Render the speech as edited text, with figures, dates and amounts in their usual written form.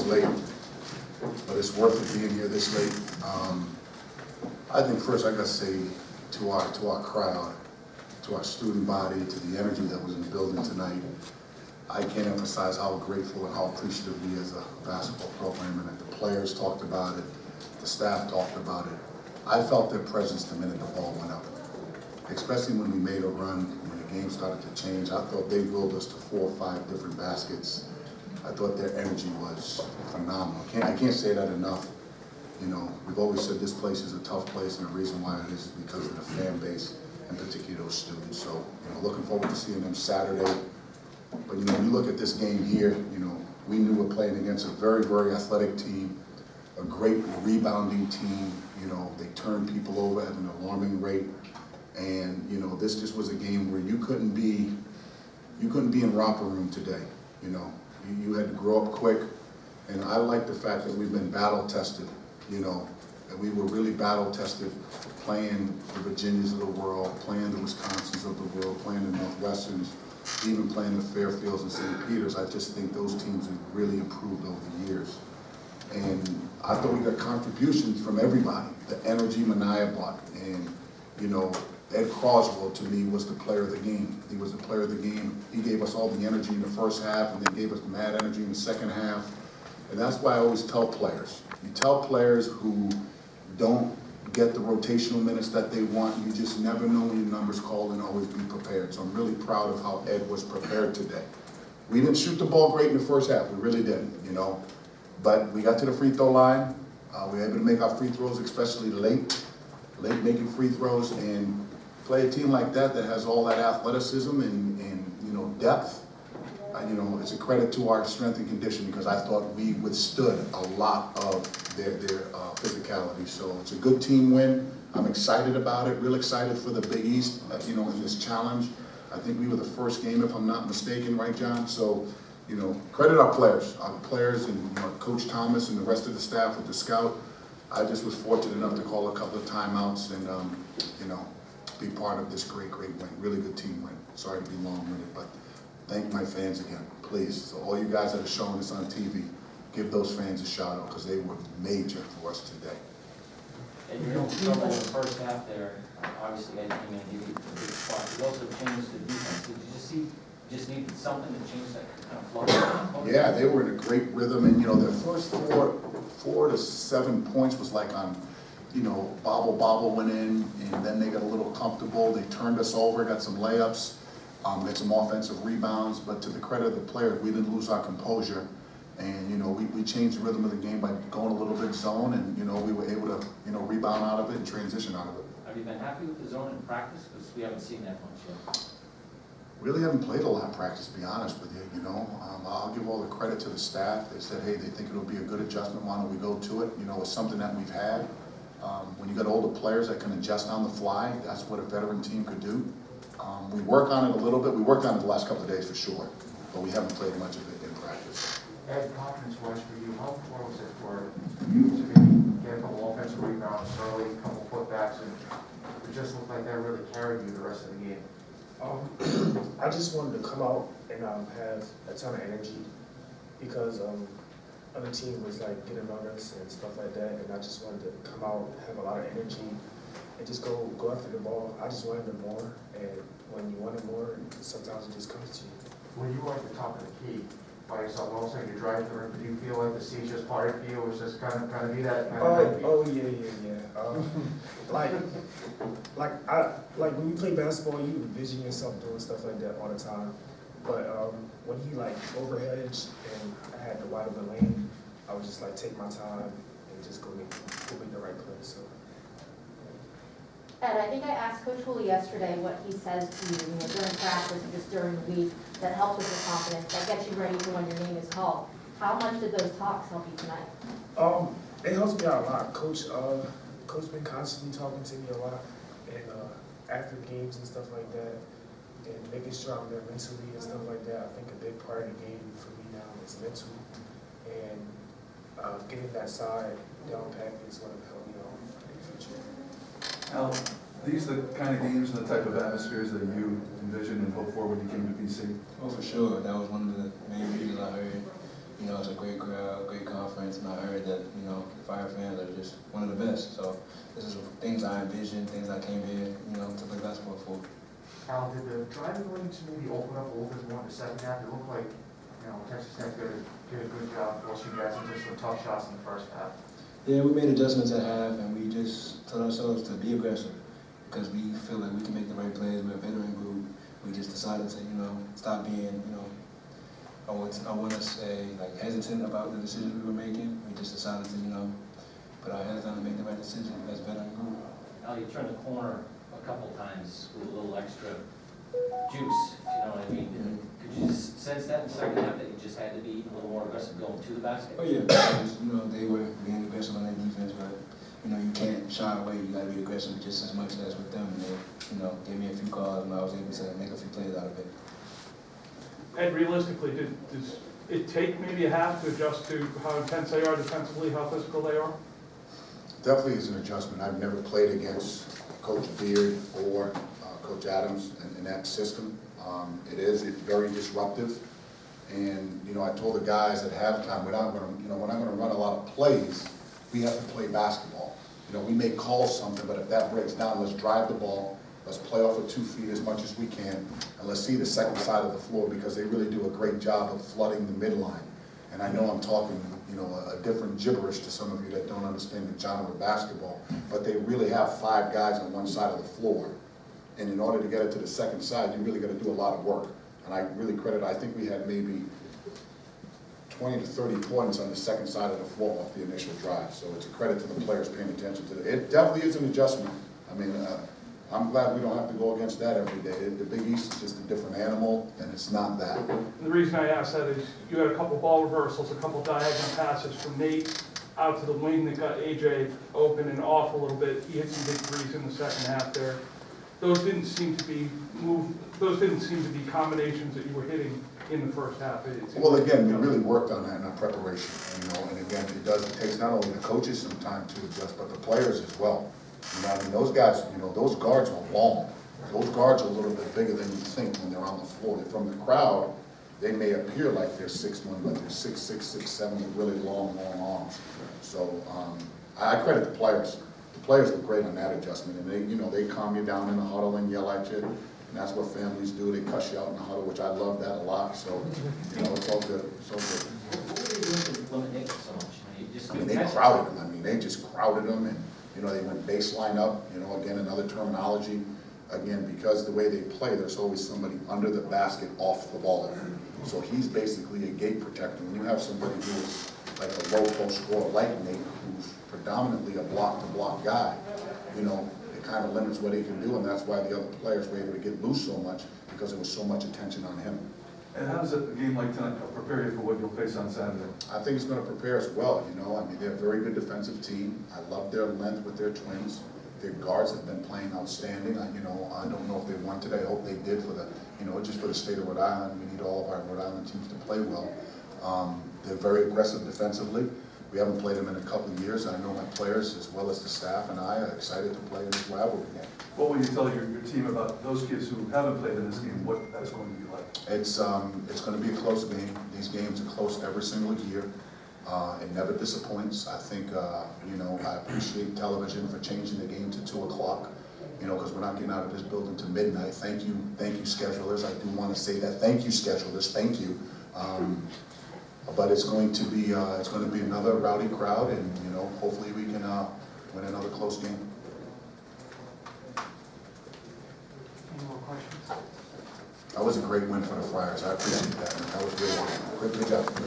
late, but it's worth it being here this late. I think first I got to say to our crowd, to our student body, to the energy that was in the building tonight, I can't emphasize how grateful and how appreciative we as a basketball program, and that the players talked about it, the staff talked about it. I felt their presence the minute the ball went up, especially when we made a run, when the game started to change. I thought they willed us to 4 or 5 different baskets. I thought their energy was phenomenal. I can't say that enough. You know, we've always said this place is a tough place, and the reason why it is because of the fan base, and particularly those students. So, you know, looking forward to seeing them Saturday. But, you know, when you look at this game here, you know, we knew we're playing against a very, very athletic team, a great rebounding team. You know, they turned people over at an alarming rate. And, you know, this just was a game where you couldn't be in romper room today. You know, you had to grow up quick. And I like the fact that we've been battle tested, you know, and we were really battle tested playing the Virginias of the world, playing the Wisconsins of the world, playing the Northwesterns, even playing the Fairfields and St. Peters. I just think those teams have really improved over the years. And I thought we got contributions from everybody. The energy Mania brought, and, you know, Ed Croswell, to me, was the player of the game. He was the player of the game. He gave us all the energy in the first half, and then gave us mad energy in the second half. And that's why I always tell players. You tell players who don't get the rotational minutes that they want, you just never know when your number's called, and always be prepared. So I'm really proud of how Ed was prepared today. We didn't shoot the ball great in the first half. We really didn't, you know. But we got to the free throw line. We were able to make our free throws, especially late making free throws, and play a team like that has all that athleticism and you know, depth. You know, it's a credit to our strength and conditioning, because I thought we withstood a lot of their physicality. So it's a good team win. I'm excited about it, real excited for the Big East, you know, in this challenge. I think we were the first game, if I'm not mistaken, right, John? So, you know, credit our players and, you know, Coach Thomas and the rest of the staff with the scout. I just was fortunate enough to call a couple of timeouts and, you know, be part of this great win. Really good team win. Sorry to be long-winded, but thank my fans again, please. So all you guys that are showing this on TV, give those fans a shout out, because they were major for us today. And you're in trouble in the first half there. Obviously, Ed came in and gave you a big spot. You also changed the defense. Did you just see, just needed something to change that kind of flow? Yeah, they were in a great rhythm, and, you know, their first 4 to 7 points was like on, you know, bobble went in, and then they got a little comfortable. They turned us over, got some layups, got some offensive rebounds. But to the credit of the players, we didn't lose our composure. And, you know, we changed the rhythm of the game by going a little bit zone, and, you know, we were able to, you know, rebound out of it and transition out of it. Have you been happy with the zone in practice? Because we haven't seen that much yet. Really haven't played a lot of practice, to be honest with you, you know. I'll give all the credit to the staff. They said, hey, they think it'll be a good adjustment. Why don't we go to it? You know, it's something that we've had. When you got older players that can adjust on the fly, that's what a veteran team could do. We work on it a little bit. We worked on it the last couple of days for sure, but we haven't played much of it in practice. Ed, confidence-wise for you, how far was it for you to maybe get a couple offensive rebounds early, a couple putbacks, and it just looked like that really carried you the rest of the game? I just wanted to come out and have a ton of energy, because other team was like getting on us and stuff like that, and I just wanted to come out, have a lot of energy, and just go after the ball. I just wanted it more, and when you want it more, sometimes it just comes to you. When you were at the top of the key by yourself, all of a sudden you drive through, did you feel like the seat just parted for you? It was just kind of be that kind of Oh yeah. Like when you play basketball, you envision yourself doing stuff like that all the time. But when he like overhedged and I had the wide open lane, I would just like take my time and just go make the right play. So. Ed, I think I asked Coach Cooley yesterday what he says to you, during practice and just during the week that helps with your confidence, that gets you ready for when your name is called. How much did those talks help you tonight? It helps me out a lot. Coach been constantly talking to me a lot, and after games and stuff like that, and making sure I'm there mentally and stuff like that. I think a big part of the game for me now is mental, and getting that side down pat is going to help me out in the future. Al, these are the kind of games and the type of atmospheres that you envisioned and hoped for when you came to BC? Oh, for sure. That was one of the main reasons I heard you know, it's a great crowd, great conference, and I heard that, you know, the Fire fans are just one of the best. So this is things I envisioned, things I came here, you know, to play basketball for. Al, did the driving lanes maybe open up a little bit more in the second half? It looked like, you know, Texas Tech did a good job forcing you guys into some tough shots in the first half. Yeah, we made adjustments at half, and we just told ourselves to be aggressive because we feel like we can make the right plays. We're a veteran group. We just decided to, you know, stop being, you know, I want to say, like, hesitant about the decisions we were making. We just decided to, you know, put our heads down and make the right decision as a veteran group. Now, you turned the corner a couple times with a little extra juice, if you know what I mean. Could you just sense that in the second half, that you just had to be a little more aggressive going to the basket? Oh yeah, because, you know, they were being aggressive on their defense, but, you know, you can't shy away. You got to be aggressive just as much as with them. And they, you know, gave me a few calls, and I was able to make a few plays out of it. Ed, realistically, does it take maybe a half to adjust to how intense they are defensively, how physical they are? Definitely is an adjustment. I've never played against Coach Beard or Coach Adams in that system. It's very disruptive. And, you know, I told the guys at halftime, we're not going to run a lot of plays. We have to play basketball. You know, we may call something, but if that breaks down, let's drive the ball. Let's play off of 2 feet as much as we can, and let's see the second side of the floor, because they really do a great job of flooding the midline. And I know I'm talking, you know, a different gibberish to some of you that don't understand the genre of basketball, but they really have 5 guys on one side of the floor. And in order to get it to the second side, you really got to do a lot of work. And I really I think we had maybe 20 to 30 points on the second side of the floor off the initial drive. So it's a credit to the players paying attention to it. It definitely is an adjustment. I mean, I'm glad we don't have to go against that every day. The Big East is just a different animal, and it's not that. The reason I ask that is you had a couple ball reversals, a couple diagonal passes from Nate out to the wing that got AJ open and off a little bit. He hit some big threes in the second half there. Those didn't seem to be combinations that you were hitting in the first half. Well, again, we really worked on that in our preparation, you know, and again, it takes not only the coaches some time to adjust, but the players as well. You know, I mean, those guys, you know, those guards are long. Those guards are a little bit bigger than you think when they're on the floor. From the crowd, they may appear like they're 6'1", but they're 6'6", 6'7", with really long arms. So I credit the players. The players look great on that adjustment, and they, you know, they calm you down in the huddle and yell at you, and that's what families do. They cuss you out in the huddle, which I love that a lot. So, you know, it's all good. It's all good. What were you doing to limit Nick so much? I mean, they crowded them. I mean, they just crowded them, and you know, they went baseline up. You know, again, another terminology. Again, because the way they play, there's always somebody under the basket off the ball. So he's basically a gate protector. When you have somebody who is like a low post scorer like Nate, who's predominantly a block-to-block guy, you know, it kind of limits what he can do, and that's why the other players were able to get loose so much, because there was so much attention on him. And how does a game like tonight prepare you for what you'll face on Saturday? I think it's going to prepare us well, you know. I mean, they're a very good defensive team. I love their length with their twins. Their guards have been playing outstanding. You know, I don't know if they won today. I hope they did for the, you know, just for the state of Rhode Island. We need all of our Rhode Island teams to play well. They're very aggressive defensively. We haven't played them in a couple of years. I know my players, as well as the staff and I, are excited to play in this rivalry game. What will you tell your team about those kids who haven't played in this game, what that's going to be like? It's going to be a close game. These games are close every single year. It never disappoints. I think, you know, I appreciate television for changing the game to 2 o'clock, you know, because we're not getting out of this building to midnight. Thank you, schedulers. I do want to say that. Thank you, schedulers. Thank you. But it's going to be another rowdy crowd, and you know, hopefully we can win another close game. Any more questions? That was a great win for the Friars. I appreciate that. That was really good. Good job.